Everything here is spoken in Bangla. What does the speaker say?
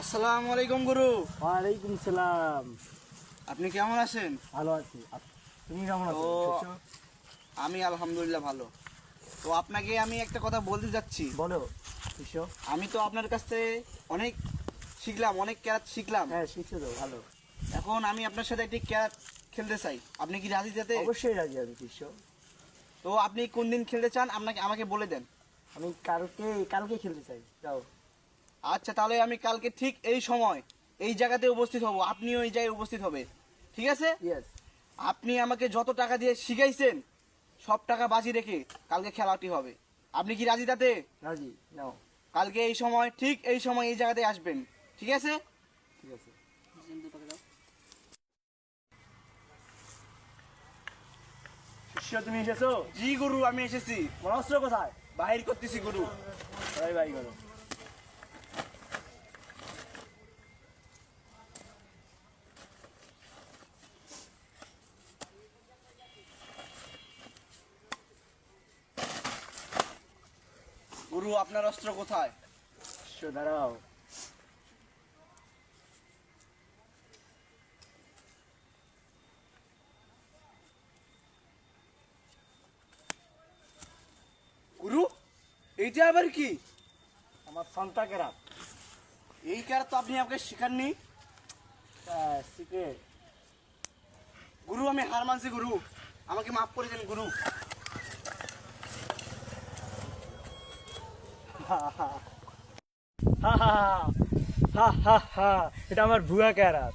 আসসালামু আলাইকুম গুরু। ওয়ালাইকুম সালাম। আপনি কেমন আছেন? ভালো আছি, তুমি কেমন আছো? আমি আলহামদুলিল্লাহ ভালো। তো আপনাকে আমি একটা কথা বলতে যাচ্ছি। বলো শিষ্য। আমি তো আপনার কাছ থেকে অনেক শিখলাম, অনেক ক্যারাত শিখলাম। হ্যাঁ শিখছো তো, ভালো। এখন আমি আপনার সাথে একটি ক্যারাত খেলতে চাই, আপনি কি রাজি? যেতে অবশ্যই রাজি আমি শিষ্য। তো আপনি কোন দিন খেলতে চান আমাকে বলে দেন। আমি কালকে খেলতে চাই, যাও। আচ্ছা, তাহলে আমি কালকে ঠিক এই সময় এই জায়গাতে উপস্থিত হব, আপনিও এই জায়গায় উপস্থিত হবে, ঠিক আছে? ইয়েস। আপনি আমাকে যত টাকা দিয়ে শিখাইছেন সব টাকা বাজি রেখে কালকে খেলাটি হবে। আপনি কি রাজি তাতে? রাজি, নাও। কালকে এই সময় ঠিক এই সময় এই জায়গাতে আসবেন, ঠিক আছে? ঠিক আছে শিষ্য, তুমি এসেছো? জি গুরু, আমি এসেছি। মনস্ত্র কোথায়? বাহির করতেছি গুরু। ভাই ভাই করো। গুরু, আপনার অস্ত্র কোথায়? শিষ্য দাঁড়াও। গুরু, এইটা আবার কি? আমার সন্তা কেরাত। এই কার তো আপনি আমাকে শিখাননি। সিক্রেট। গুরু, আমি হার মানছি গুরু, আমাকে মাফ করে দেন গুরু। এটা আমার ভুয়া কেরাত।